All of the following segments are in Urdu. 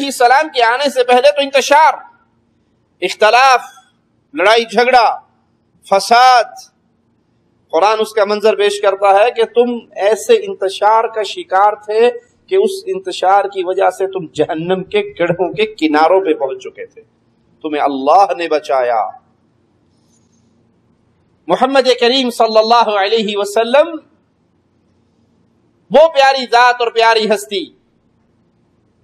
علیہ السلام کے آنے سے پہلے تو انتشار، اختلاف، لڑائی جھگڑا، فساد، قرآن اس کا منظر پیش کرتا ہے کہ تم ایسے انتشار کا شکار تھے کہ اس انتشار کی وجہ سے تم جہنم کے گڑھوں کے کناروں پہ پہنچ چکے تھے، تمہیں اللہ نے بچایا۔ محمد کریم صلی اللہ علیہ وسلم وہ پیاری ذات اور پیاری ہستی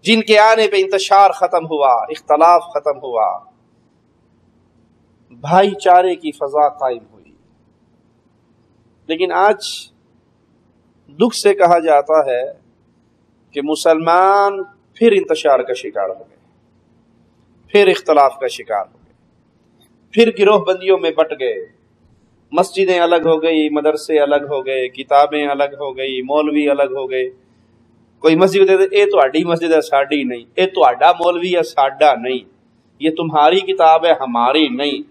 جن کے آنے پہ انتشار ختم ہوا، اختلاف ختم ہوا، بھائی چارے کی فضا قائم ہوئی۔ لیکن آج دکھ سے کہا جاتا ہے کہ مسلمان پھر انتشار کا شکار ہو گئے، پھر اختلاف کا شکار ہو گئے، پھر گروہ بندیوں میں بٹ گئے، مسجدیں الگ ہو گئی، مدرسے الگ ہو گئے، کتابیں الگ ہو گئی، مولوی الگ ہو گئے۔ کوئی مسجد کہتے اے تہاڈی مسجد ہے ساڈی نہیں، اے تہاڈا مولوی ہے ساڈا نہیں، یہ تمہاری کتاب ہے ہماری نہیں،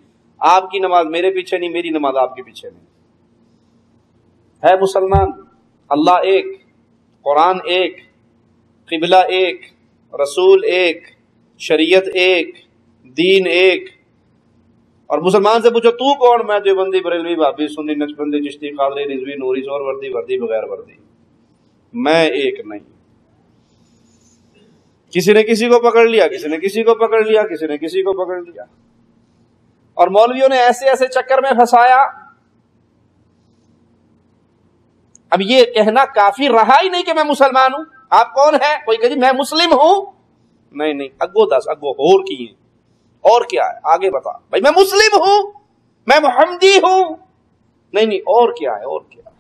آپ کی نماز میرے پیچھے نہیں، میری نماز آپ کے پیچھے نہیں۔ ہے مسلمان، اللہ ایک، قرآن ایک، قبلہ ایک، رسول ایک، شریعت ایک، دین ایک۔ اور مسلمان سے پوچھو تو کون؟ میں دیوبندی، بریلوی، بھابی، سنی، نقشبندی، چشتی، قادری، رضوی، نوری، زور وردی، وردی، بغیر وردی، میں ایک نہیں۔ کسی نے کسی کو پکڑ لیا، کسی نے کسی کو پکڑ لیا، کسی نے کسی کو پکڑ لیا، اور مولویوں نے ایسے ایسے چکر میں پھنسایا۔ اب یہ کہنا کافی رہا ہی نہیں کہ میں مسلمان ہوں۔ آپ کون ہیں؟ کوئی کہ جی میں مسلم ہوں، نہیں اگو دس اگو اور کی ہیں، اور کیا ہے آگے بتا بھائی، میں مسلم ہوں، میں محمدی ہوں، نہیں اور کیا ہے، اور کیا ہے،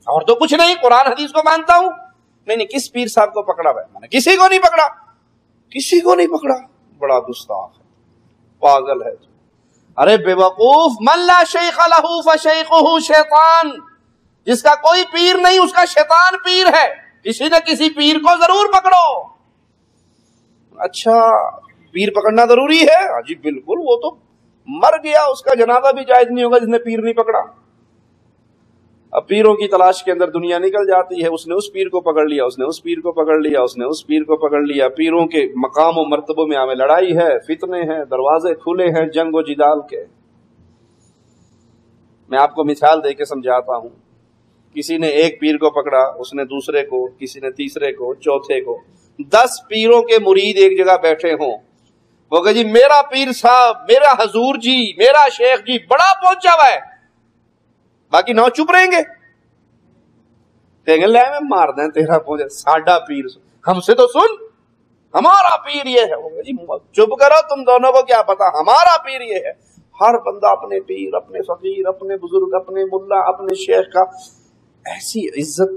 اور تو کچھ نہیں، قرآن حدیث کو مانتا ہوں، نہیں کس پیر صاحب کو پکڑا بھائی؟ میں نے کسی کو نہیں پکڑا، کسی کو نہیں پکڑا، بڑا گستاخ ہے، پاگل ہے۔ ارے بے وقوف، من لا شیخ لہ فشیخہ شیطان، جس کا کوئی پیر نہیں اس کا شیطان پیر ہے، کسی نہ کسی پیر کو ضرور پکڑو۔ اچھا پیر پکڑنا ضروری ہے؟ ہاں جی بالکل، وہ تو مر گیا، اس کا جنازہ بھی جائز نہیں ہوگا جس نے پیر نہیں پکڑا۔ اب پیروں کی تلاش کے اندر دنیا نکل جاتی ہے، اس نے اس پیر کو پکڑ لیا، اس نے اس پیر کو پکڑ لیا، اس نے اس پیر کو پکڑ لیا۔ پیروں کے مقام و مرتبوں میں ہمیں لڑائی ہے، فتنے ہیں، دروازے کھلے ہیں جنگ و جدال کے۔ میں آپ کو مثال دے کے سمجھاتا ہوں۔ کسی نے ایک پیر کو پکڑا، اس نے دوسرے کو، کسی نے تیسرے کو، چوتھے کو۔ 10 پیروں کے مرید ایک جگہ بیٹھے ہوں، وہ کہ جی میرا پیر صاحب، میرا حضور جی، میرا شیخ جی بڑا پہنچا ہوا ہے، باقی 9 چپ رہیں گے، کہیں گے لے میں مار دیں تیرا پہنچا، ساڈا پیر ہم سے تو سن، ہمارا پیر یہ ہے۔ وہ کہ جی چپ کرو، تم دونوں کو کیا پتا، ہمارا پیر یہ ہے۔ ہر بندہ اپنے پیر، اپنے فقیر، اپنے بزرگ، اپنے ملا، اپنے شیخ کا ایسی عزت،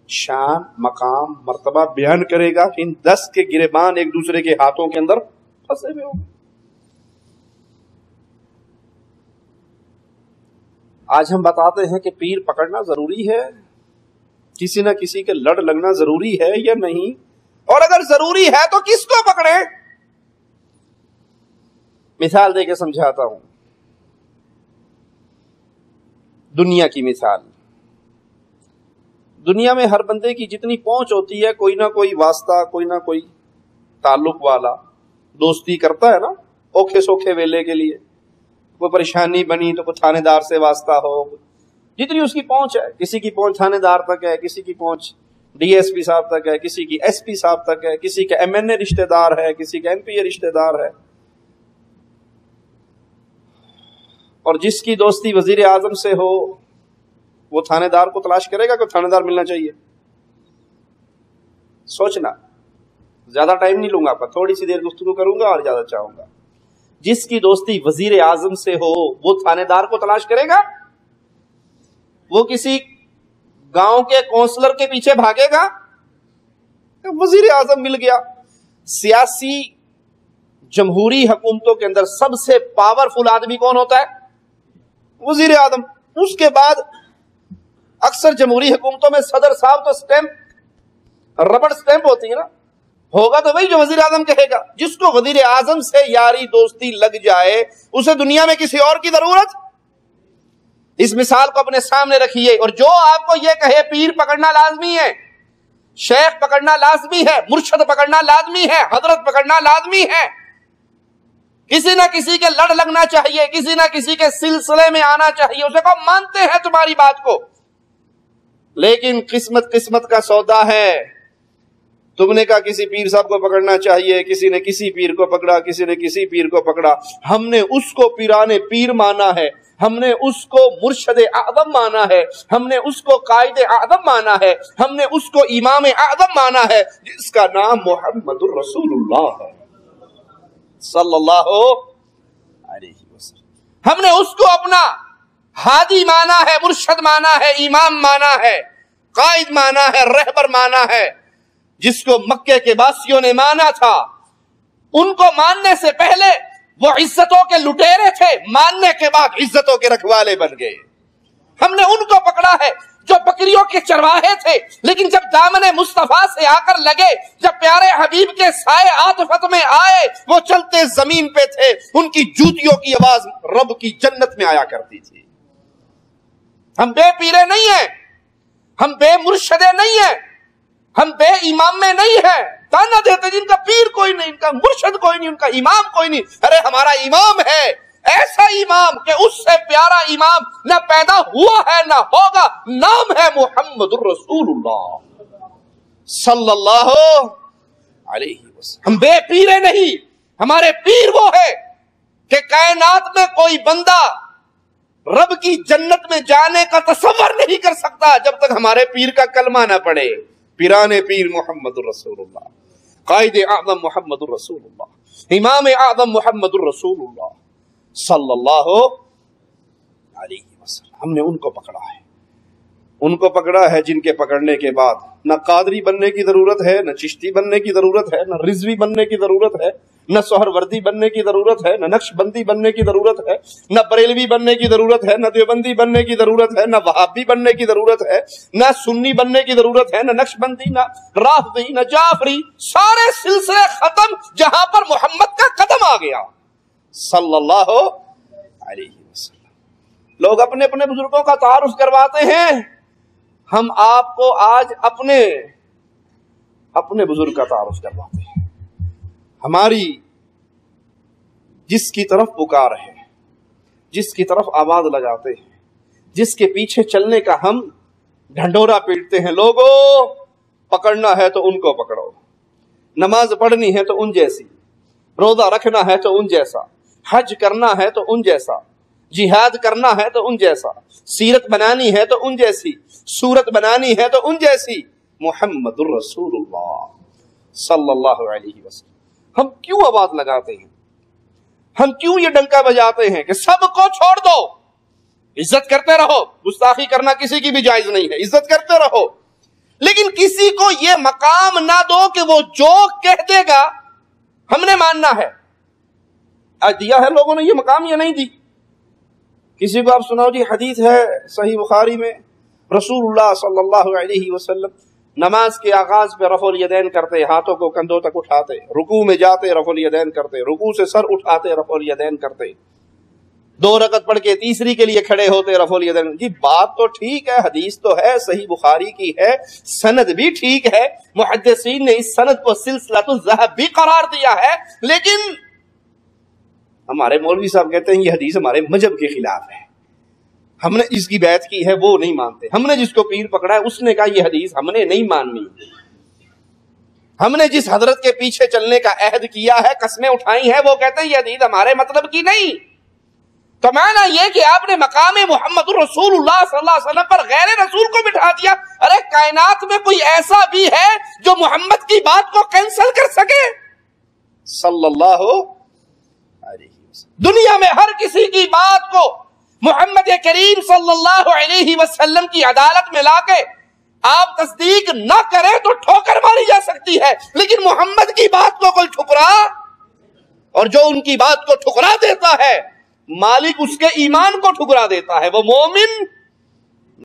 شان، مقام، مرتبہ بیان کرے گا کہ ان 10 کے گریبان ایک دوسرے کے ہاتھوں کے اندر پھنسے ہوئے ہوں۔ آج ہم بتاتے ہیں کہ پیر پکڑنا ضروری ہے، کسی نہ کسی کے لڑ لگنا ضروری ہے یا نہیں، اور اگر ضروری ہے تو کس کو پکڑے؟ مثال دے کے سمجھاتا ہوں، دنیا کی مثال۔ دنیا میں ہر بندے کی جتنی پہنچ ہوتی ہے، کوئی نہ کوئی واسطہ، کوئی نہ کوئی تعلق والا دوستی کرتا ہے نا، اوکھے سوکھے ویلے کے لیے۔ کوئی پریشانی بنی تو کوئی تھانے دار سے واسطہ ہو، جتنی اس کی پہنچ ہے۔ کسی کی پہنچ تھانے دار تک ہے، کسی کی پہنچ ڈی ایس پی صاحب تک ہے، کسی کی ایس پی صاحب تک ہے، کسی کا ایم این اے رشتہ دار ہے، کسی کا ایم پی اے رشتہ دار ہے۔ اور جس کی دوستی وزیر اعظم سے ہو وہ تھانے دار کو تلاش کرے گا کہ تھانے دار ملنا چاہیے۔ سوچنا، زیادہ ٹائم نہیں لوں گا، آپ تھوڑی سی دیر گفتگو کروں گا اور زیادہ چاہوں گا۔ جس کی دوستی وزیر اعظم سے ہو وہ تھانے دار کو تلاش کرے گا؟ وہ کسی گاؤں کے کونسلر کے پیچھے بھاگے گا؟ وزیر اعظم مل گیا۔ سیاسی جمہوری حکومتوں کے اندر سب سے پاورفل آدمی کون ہوتا ہے؟ وزیر اعظم۔ اس کے بعد اکثر جمہوری حکومتوں میں صدر صاحب تو سٹیمپ، ربڑ سٹیمپ ہوتی ہے نا، ہوگا تو وہی جو وزیر اعظم کہے گا۔ جس کو وزیر اعظم سے یاری دوستی لگ جائے اسے دنیا میں کسی اور کی ضرورت؟ اس مثال کو اپنے سامنے رکھیے، اور جو آپ کو یہ کہے پیر پکڑنا لازمی ہے، شیخ پکڑنا لازمی ہے، مرشد پکڑنا لازمی ہے، حضرت پکڑنا لازمی ہے، کسی نہ کسی کے لڑ لگنا چاہیے، کسی نہ کسی کے سلسلے میں آنا چاہیے، اسے کہو مانتے ہیں تمہاری بات کو، لیکن قسمت کا سودا ہے۔ تم نے کہا کسی پیر صاحب کو پکڑنا چاہیے، کسی نے کسی پیر کو پکڑا، کسی نے کسی پیر کو پکڑا، ہم نے اس کو پیران پیر مانا ہے، ہم نے اس کو مرشد اعظم مانا ہے، ہم نے اس کو قائد اعظم مانا ہے، ہم نے اس کو امام اعظم مانا ہے، جس کا نام محمد الرسول اللہ ہے صلی اللہ علیہ وسلم۔ ہم نے اس کو اپنا ہادی مانا ہے، مرشد مانا ہے، امام مانا ہے، قائد مانا ہے، رہبر مانا ہے، جس کو مکے کے باسیوں نے مانا تھا۔ ان کو ماننے سے پہلے وہ عزتوں کے لٹیرے تھے، ماننے کے بعد عزتوں کے رکھوالے بن گئے۔ ہم نے ان کو پکڑا ہے جو بکریوں کے چرواہے تھے، لیکن جب دامن مصطفیٰ سے آ کر لگے، جب پیارے حبیب کے سائے عاطفت میں آئے، وہ چلتے زمین پہ تھے، ان کی جوتیوں کی آواز رب کی جنت میں آیا کرتی تھی۔ ہم بے پیرے نہیں ہیں، ہم بے مرشدے نہیں ہیں، ہم بے امام میں نہیں ہیں، تانا دیتے جن کا پیر کوئی نہیں، ان کا مرشد کوئی نہیں، ان کا امام کوئی نہیں۔ ارے ہمارا امام ہے، ایسا امام کہ اس سے پیارا امام نہ پیدا ہوا ہے نہ ہوگا، نام ہے محمد الرسول اللہ صلی اللہ علیہ وسلم۔ ہم بے پیرے نہیں، ہمارے پیر وہ ہے کہ کائنات میں کوئی بندہ رب کی جنت میں جانے کا تصور نہیں کر سکتا جب تک ہمارے پیر کا کلمہ نہ پڑھے۔ پیران پیر محمد الرسول اللہ، قائد اعظم محمد الرسول اللہ، امام اعظم محمد الرسول اللہ صلی اللہ علیہ وسلم۔ ہم نے ان کو پکڑا ہے، ان کو پکڑا ہے جن کے پکڑنے کے بعد نہ قادری بننے کی ضرورت ہے، نہ چشتی بننے کی ضرورت ہے، نہ رضوی بننے کی ضرورت ہے، نہ سہروردی بننے کی ضرورت ہے، نہ نقش بندی بننے کی ضرورت ہے، نہ بریلوی بننے کی ضرورت ہے، نہ دیوبندی بننے کی ضرورت ہے، نہ وہابی بننے کی ضرورت ہے، نہ سنی بننے کی ضرورت ہے، نہ نقش بندی، نہ رافضی، نہ جعفری، سارے سلسلے ختم جہاں پر محمد کا قدم آ گیا صلی اللہ علیہ وسلم۔ لوگ اپنے اپنے بزرگوں کا تعارف کرواتے ہیں، ہم آپ کو آج اپنے بزرگ کا تعارف کرواتے ہیں۔ ہماری جس کی طرف پکار ہے، جس کی طرف آواز لگاتے ہیں، جس کے پیچھے چلنے کا ہم ڈھنڈورا پیٹتے ہیں، لوگوں پکڑنا ہے تو ان کو پکڑو، نماز پڑھنی ہے تو ان جیسی، روزہ رکھنا ہے تو ان جیسا، حج کرنا ہے تو ان جیسا، جہاد کرنا ہے تو ان جیسا، سیرت بنانی ہے تو ان جیسی، صورت بنانی ہے تو ان جیسی، محمد الرسول اللہ صلی اللہ علیہ وسلم۔ ہم کیوں آواز لگاتے ہیں، ہم کیوں یہ ڈنکا بجاتے ہیں کہ سب کو چھوڑ دو، عزت کرتے رہو، گستاخی کرنا کسی کی بھی جائز نہیں ہے، عزت کرتے رہو، لیکن کسی کو یہ مقام نہ دو کہ وہ جو کہہ دے گا ہم نے ماننا ہے۔ آج دیا ہے لوگوں نے یہ مقام یا نہیں دی؟ کسی کو آپ سناؤ جی حدیث ہے صحیح بخاری میں، رسول اللہ صلی اللہ علیہ وسلم نماز کے آغاز پہ رفع الیدین کرتے، ہاتھوں کو کندھوں تک اٹھاتے، رکوع میں جاتے رفع الیدین کرتے، رکوع سے سر اٹھاتے رفع الیدین کرتے، 2 رکعت پڑھ کے تیسری کے لیے کھڑے ہوتے رفع الیدین۔ جی بات تو ٹھیک ہے، حدیث تو ہے، صحیح بخاری کی ہے، سند بھی ٹھیک ہے، محدثین نے اس سند کو سلسلۃ الذھب بھی قرار دیا ہے، لیکن ہمارے مولوی صاحب کہتے ہیں یہ حدیث ہمارے مذہب کے خلاف ہے، ہم نے جس کی بیعت کی ہے وہ نہیں مانتے، ہم نے جس کو پیر پکڑا ہے اس نے کہا یہ حدیث ہم نے نہیں ماننی، ہم نے جس حضرت کے پیچھے چلنے کا عہد کیا ہے، قسمیں اٹھائی ہیں، وہ کہتے ہیں یہ حدیث ہمارے مطلب کی نہیں۔ تو معنی یہ کہ آپ نے مقام محمد الرسول اللہ صلی اللہ علیہ وسلم پر غیر رسول کو بٹھا دیا۔ ارے کائنات میں کوئی ایسا بھی ہے جو محمد کی بات کو کینسل کر سکے؟ صلی اللہ علیہ وسلم۔ دنیا میں ہر کسی کی بات کو محمد کریم صلی اللہ علیہ وسلم کی عدالت میں لا کے آپ تصدیق نہ کریں تو ٹھوکر ماری جا سکتی ہے، لیکن محمد کی بات کو کوئی ٹھکرا، اور جو ان کی بات کو ٹھکرا دیتا ہے مالک اس کے ایمان کو ٹھکرا دیتا ہے، وہ مومن